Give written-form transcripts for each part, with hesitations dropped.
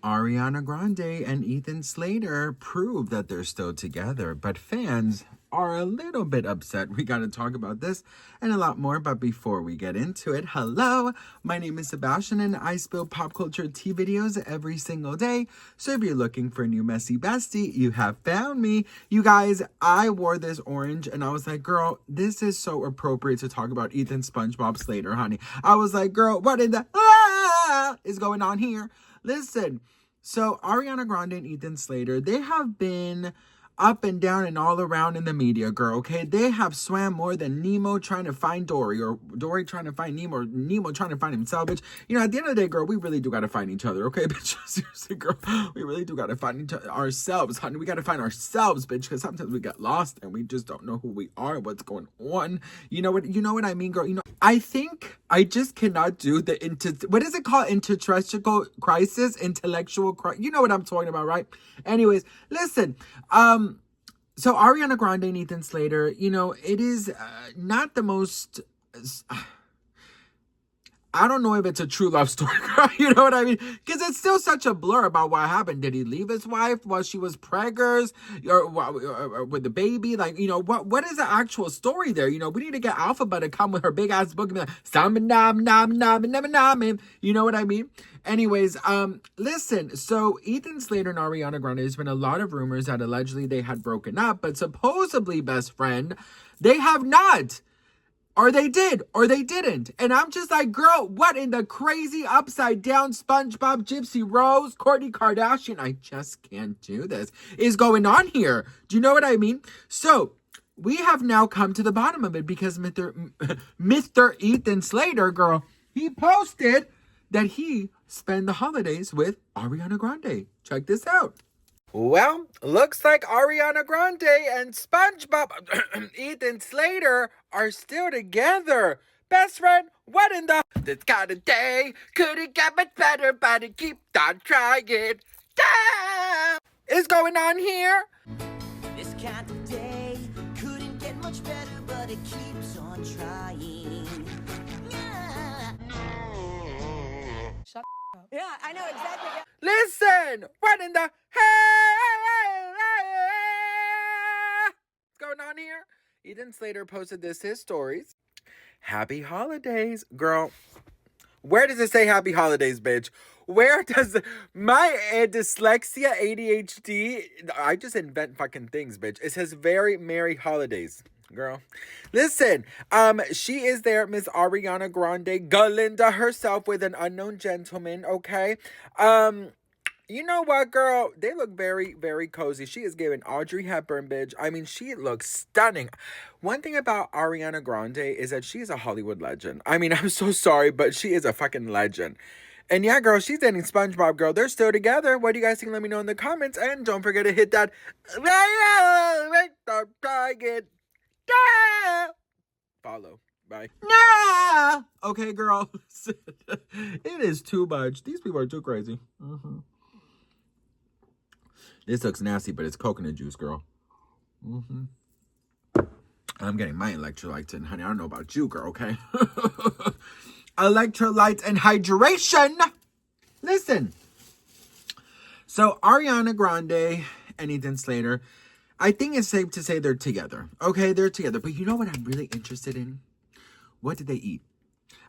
Ariana Grande and Ethan Slater prove that they're still together, but fans are a little bit upset. We got to talk about this and a lot more, but before we get into it, hello, my name is Sebastian and I spill pop culture tea videos every single day, so if you're looking for a new messy bestie, you have found me. You guys, I wore this orange and I was like, girl, this is so appropriate to talk about Ethan SpongeBob Slater, honey. I was like, girl, what in the is going on here? Listen, so Ariana Grande and Ethan Slater, they have been up and down and all around in the media, girl, okay? They have swam more than Nemo trying to find Dory, or Dory trying to find Nemo, or Nemo trying to find himself, bitch. You know, at the end of the day, girl, we really do gotta find each other, okay, bitch? Seriously, girl, we really do gotta find ourselves, honey. We gotta find ourselves, bitch, because sometimes we get lost and we just don't know who we are, what's going on. You know what I mean, girl? You know, I think I just cannot do the what is it called? Intellectual crisis, intellectual crisis. You know what I'm talking about, right? Anyways, listen, so Ariana Grande and Ethan Slater, you know, it is not the most, I don't know if it's a true love story, girl, you know what I mean? Because it's still such a blur about what happened. Did he leave his wife while she was preggers or with the baby? Like, you know, what is the actual story there? You know, we need to get Alphabet to come with her big ass book and be like, you know what I mean? Anyways, listen, so Ethan Slater and Ariana Grande, there's been a lot of rumors that allegedly they had broken up, but supposedly, best friend, they have not. Or they did, or they didn't. And I'm just like, girl, what in the crazy upside down SpongeBob, Gypsy Rose, Kourtney Kardashian, I just can't do this, is going on here? Do you know what I mean? So, we have now come to the bottom of it because Mr. Ethan Slater, girl, he posted that he spent the holidays with Ariana Grande. Check this out. Well, looks like Ariana Grande and SpongeBob Ethan Slater are still together. Best friend, what in the this kind of day? Couldn't get much better, but it keep on trying. Damn! Is going on here? This kind of day couldn't get much better, but it keeps on trying. Yeah. Shut up. Yeah, I know exactly. Listen, what in the hell? What's going on here? Ethan Slater posted his stories. Happy holidays, girl. Where does it say happy holidays, bitch? Where does my dyslexia, ADHD, I just invent fucking things, bitch. It says very merry holidays, girl. Listen, she is there, Miss Ariana Grande, Galinda herself with an unknown gentleman, okay? You know what, girl? They look very, very cozy. She is giving Audrey Hepburn, bitch. I mean, she looks stunning. One thing about Ariana Grande is that she's a Hollywood legend. I mean, I'm so sorry, but she is a fucking legend. And yeah, girl, she's dating SpongeBob, girl. They're still together. What do you guys think? Let me know in the comments. And don't forget to hit that follow. Bye. Nah! Okay, girl. It is too much. These people are too crazy. This looks nasty, but it's coconut juice, girl. I'm getting my electrolytes in, honey. I don't know about you, girl, okay? Electrolytes and hydration. Listen. So, Ariana Grande and Ethan Slater, I think it's safe to say they're together. Okay, they're together. But you know what I'm really interested in? What did they eat?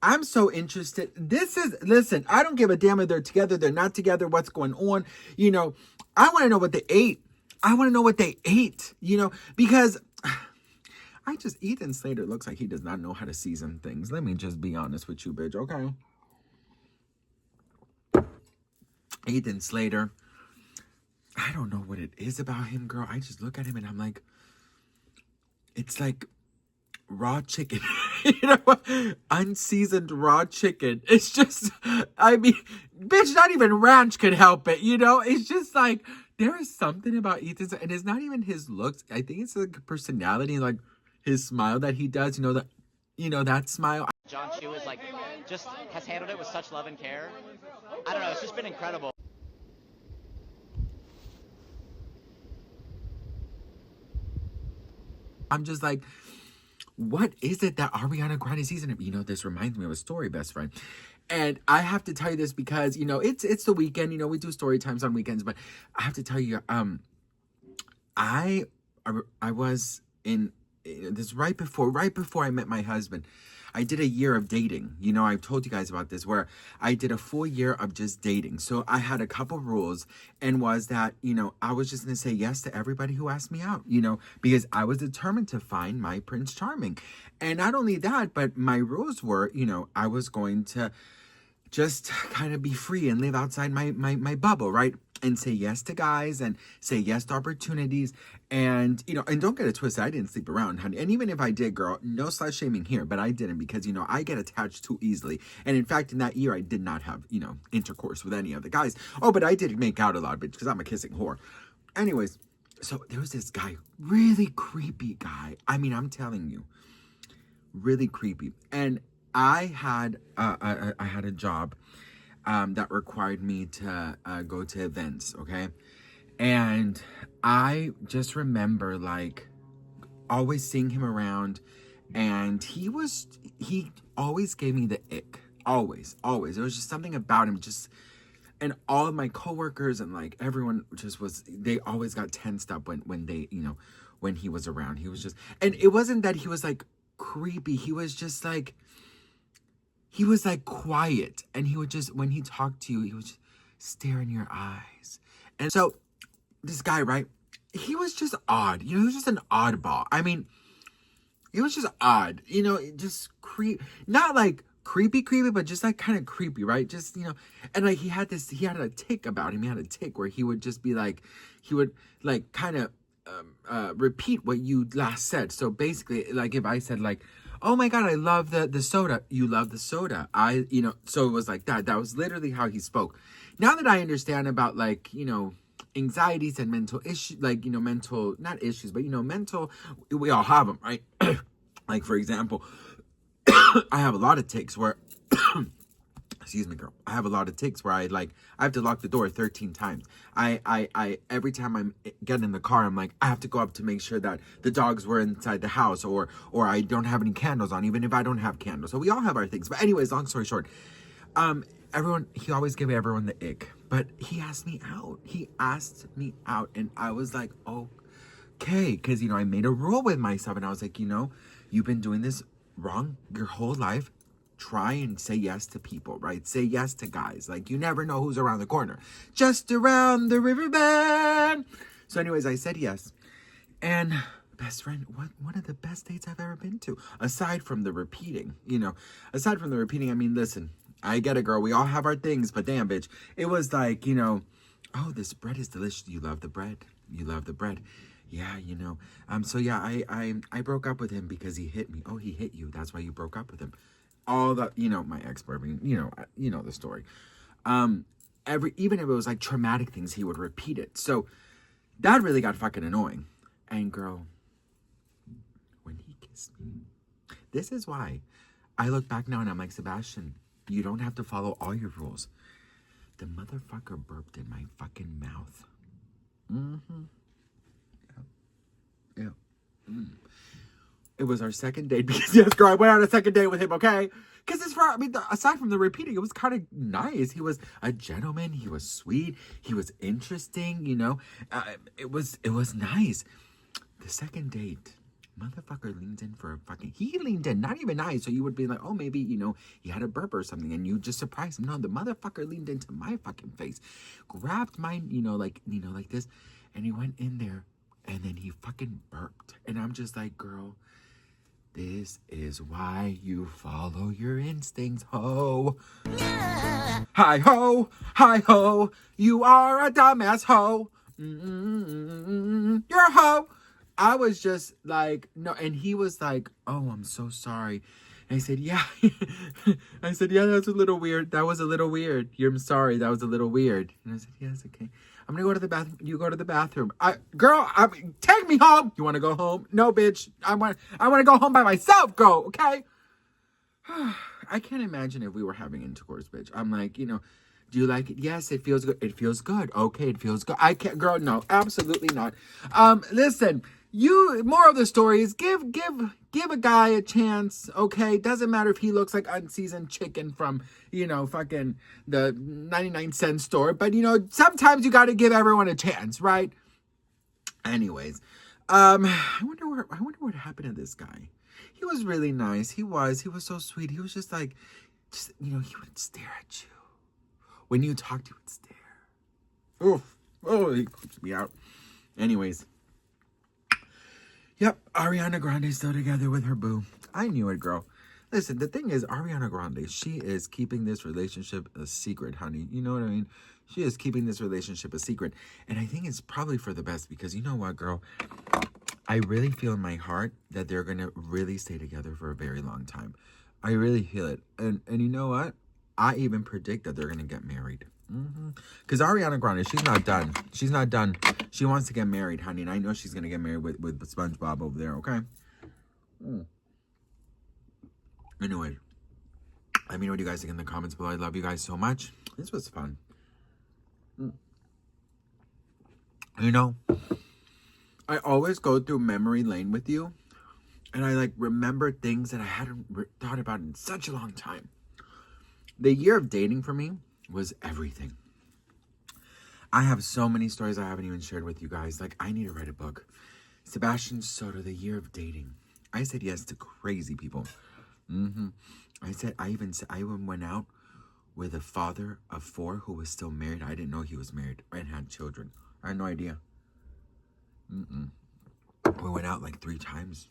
I'm so interested. Listen, I don't give a damn if they're together, they're not together, what's going on. You know, I want to know what they ate. I want to know what they ate, you know, because Ethan Slater looks like he does not know how to season things. Let me just be honest with you, bitch, okay? Ethan Slater, I don't know what it is about him, girl. I just look at him and I'm like, it's like raw chicken. You know what? Unseasoned raw chicken. It's just, I mean, bitch, not even ranch could help it, you know? It's just like, there is something about Ethan's, and it's not even his looks. I think it's like personality, like his smile that he does, that smile. John Chu is like, just has handled it with such love and care. I don't know, it's just been incredible. I'm just like, what is it that Ariana Grande sees in him? You know, this reminds me of a story, best friend. And I have to tell you this because, it's the weekend, we do story times on weekends, but I have to tell you, I was in this right before I met my husband. I did a year of dating. I've told you guys about this, where I did a full year of just dating. So I had a couple rules, and was that, I was just going to say yes to everybody who asked me out, because I was determined to find my Prince Charming. And not only that, but my rules were, I was going to just kind of be free and live outside my bubble, right? And say yes to guys and say yes to opportunities. And, and don't get it twisted, I didn't sleep around, honey. And even if I did, girl, no slut shaming here, but I didn't, because, I get attached too easily. And in fact, in that year, I did not have, intercourse with any of the guys. Oh, but I did make out a lot, bitch, because I'm a kissing whore. Anyways, so there was this guy, really creepy guy. I mean, I'm telling you, really creepy. And I had a job that required me to go to events, okay? And I just remember, like, always seeing him around, and he always gave me the ick. Always. There was just something about him, and all of my coworkers and, like, everyone they always got tensed up when they, when he was around. He was just, and it wasn't that he was, like, creepy. He was just, like, quiet, and he would just, when he talked to you, he would just stare in your eyes. And so this guy, right, he was just odd. He was just an oddball. I mean, he was just odd, just not like creepy, but just like kind of creepy, right? Just, and like he had a tick about him. He had a tick where he would just be like, he would like kind of repeat what you last said. So basically, like if I said like, oh my God, I love the soda. You love the soda. So it was like that. That was literally how he spoke. Now that I understand about like, anxieties and mental issues, like, mental, not issues, but, mental, we all have them, right? Like, for example, I have a lot of tics where, excuse me, girl. I have a lot of tics where I have to lock the door 13 times. I every time I'm getting in the car, I'm like, I have to go up to make sure that the dogs were inside the house, or I don't have any candles on, even if I don't have candles. So we all have our things. But anyways, long story short, he always gave everyone the ick, but he asked me out, and I was like, okay, because, I made a rule with myself, and I was like, you've been doing this wrong your whole life. Try and say yes to people, right? Say yes to guys. Like, you never know who's around the corner. Just around the riverbed. So anyways, I said yes. And best friend, one of the best dates I've ever been to. Aside from the repeating, I mean, listen, I get it, girl. We all have our things, but damn, bitch. It was like, oh, this bread is delicious. You love the bread. Yeah, so yeah, I broke up with him because he hit me. Oh, he hit you. That's why you broke up with him. All that, my ex-boyfriend, the story. Even if it was like traumatic things, he would repeat it. So that really got fucking annoying. And girl, when he kissed me, this is why I look back now and I'm like, Sebastian, you don't have to follow all your rules. The motherfucker burped in my fucking mouth. Mm-hmm. Yeah. Mm. It was our second date because, yes, girl, I went on a second date with him, okay? Because aside from the repeating, it was kind of nice. He was a gentleman. He was sweet. He was interesting, It was nice. The second date, motherfucker leaned in for he leaned in, not even nice. So you would be like, oh, maybe, he had a burp or something, and you just surprised him. No, the motherfucker leaned into my fucking face, grabbed mine, like this, and he went in there, and then he fucking burped. And I'm just like, girl, this is why you follow your instincts, ho. Hi ho, you are a dumbass ho. You're a ho. I was just like, no, and he was like, oh, I'm so sorry. And I said, yeah. I said, yeah, that's a little weird. That was a little weird. I'm sorry, that was a little weird. And I said, yes, okay. I'm gonna go to the bathroom. You go to the bathroom. Take me home. You want to go home? No, bitch. I want to go home by myself. Go, okay? I can't imagine if we were having intercourse, bitch. I'm like, do you like it? Yes, it feels good. It feels good. Okay, it feels good. I can't, girl. No, absolutely not. Listen, moral of the story is give a guy a chance, okay? Doesn't matter if he looks like unseasoned chicken from, fucking the 99-cent store, but sometimes you got to give everyone a chance, right? Anyways, I wonder what happened to this guy. He was really nice. He was so sweet. He was just like, he would stare at you. When you talked, he would stare. Oof. Oh, he creeps me out. Anyways. Yep, Ariana Grande is still together with her boo. I knew it, girl. Listen, the thing is, Ariana Grande, she is keeping this relationship a secret, honey. You know what I mean? She is keeping this relationship a secret. And I think it's probably for the best because you know what, girl? I really feel in my heart that they're going to really stay together for a very long time. I really feel it. And you know what? I even predict that they're going to get married. Because Ariana Grande, she's not done. She's not done. She wants to get married, honey. And I know she's going to get married with SpongeBob over there, okay? Anyway, let me know what you guys think in the comments below. I love you guys so much. This was fun. I always go through memory lane with you. And I remember things that I hadn't thought about in such a long time. The year of dating for me was everything. I have so many stories I haven't even shared with you guys. I need to write a book. Sebastian Soto, The Year of Dating. I said yes to crazy people. I even went out with a father of 4 who was still married. I didn't know he was married and had children. I had no idea. We went out 3 times.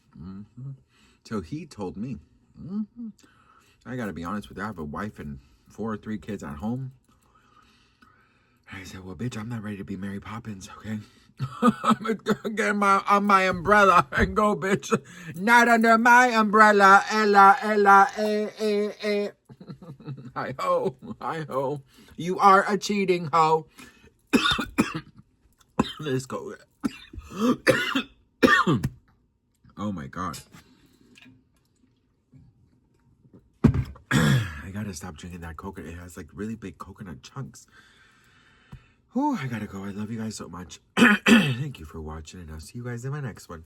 So he told me. I gotta be honest with you. I have a wife and 3 kids at home. And I said, well, bitch, I'm not ready to be Mary Poppins, okay? I'm gonna get on my umbrella and go, bitch. Not under my umbrella. Ella, eh. Hi-ho. You are a cheating hoe. Let's go. Oh, my God. I gotta stop drinking that coconut. It has really big coconut chunks. Oh, I gotta go. I love you guys so much. Thank you for watching, and I'll see you guys in my next one.